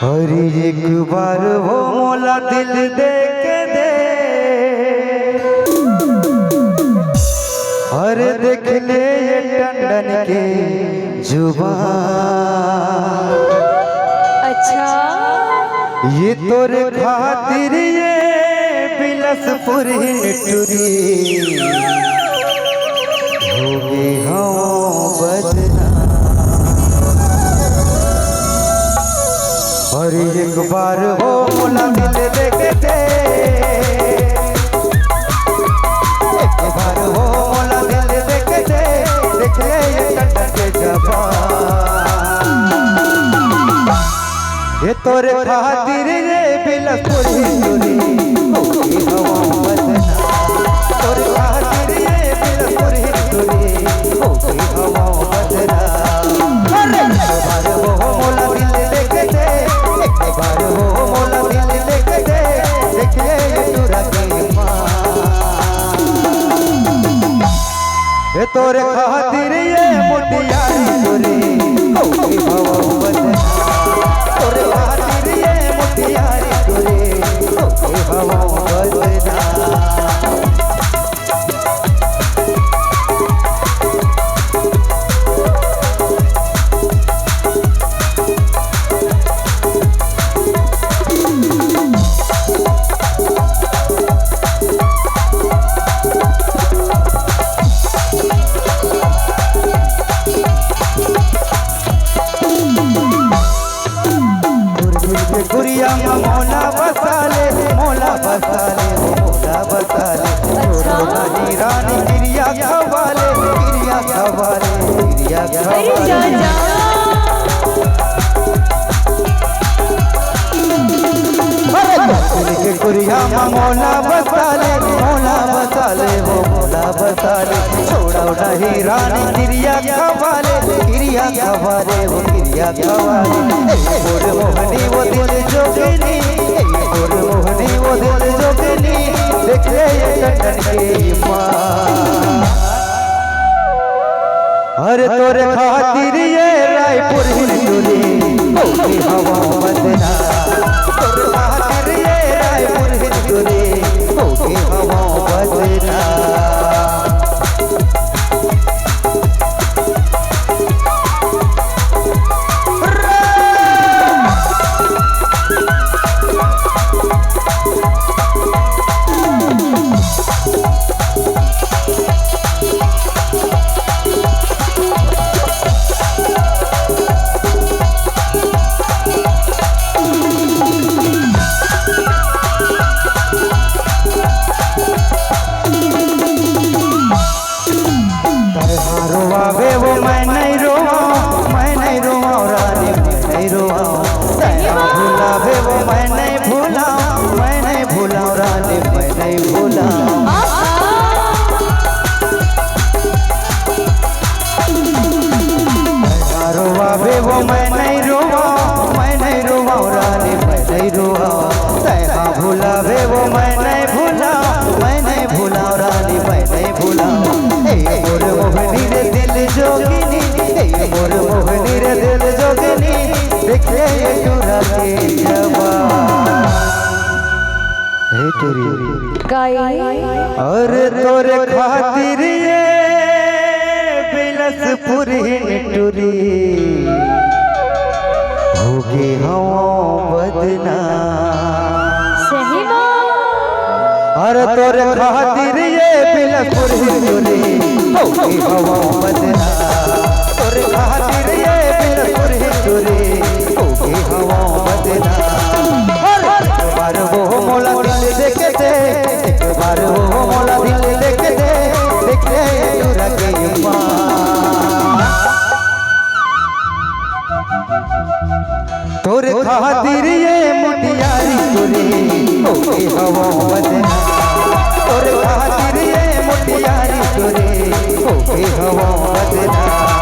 हरी एक बार वो मोला दिल दे के दे, हर देख ले ये टंडन के जुबान। अच्छा ये तोरे खातिर ये बिलसपुर टुरी होगी हम बदनाम। और एक बार हो मोला दिल देखे दे, एक बार हो मोला दिल देखे दे, देख ले ये टंडन के जुबान। ये तोरे खातिर रे बिलसपुर टुरी होगी हम बदनाम। तोरे खातिर रे बिलसपुर टुरी होगी हम बदनाम। एक बार हो मोला दिल देखे दे, एक बार हो मोला दिल देखे दे, देख ले ये टुरा की माँ। ये तोरे खातिर ये मुटियारी टुरी होगी हम बदनाम। तोरे खातिर ये मुटियारी टुरी होगी हम बदनाम। गुरिया मोला बसाले, मोला बसाले, मोला बसाले। छोड़ो नहीं रानी गिरिया खवाले, गिरिया खवाले, गिरिया खवाले। गुरिया मोला बसाले, मोला बसाले, वो मोला बसाले। छोड़ो नहीं रानी गिरिया खवाले, गिरिया खवाले, वो गिरिया खवाले। मोर मोहनी वो दिल जोगिनी, मोर मोहनी वो दिल जोगिनी, देख ले ये टंडन की माँ। अरे तोरे खातिर ये रायपुर हिंदुरी होगी हवा बदनाम। तोरे खातिर ये रायपुर हिंदुरी होगी हवा बदनाम। रोवावे वो मैं नहीं रोवा, मैं नहीं रोवा रानी मैं नहीं रोवा। भुलावे वो मैं नहीं भूला, मैं नहीं भूला रानी मैं नहीं भूला। रोवावे वो मैं नहीं रोवा, मैं नहीं रोवा रानी मैं नहीं रोवा। तैहा भुलावे वो मैं नहीं भूला, मैं नहीं भूला रानी मैं नहीं भूला। मोर मोहनी रे दिल जोगिनी, मोर मोहनी रे दिल जोगिनी, देख ले ये टुरा के जवान। हे टुरी और तोरे खातिर ये बिलसपुर टुरी होगी हम बदनाम। सही बात। और तोरे खातिर ये बिलसपुर टुरी होगी हम बदनाम। तोरे खातिर ये बिलसपुर टुरी होगी हम बदनाम। एक बार वो मोला दिल देखे दे, एक बार वो मोला दिल देखे दे, देख ले ये टुरा की माँ। तोरे खातिर ये मुटियारी टुरी होगी हवा बदनाम। तोरे खातिर ये मुटियारी टुरी होगी हवा बदनाम।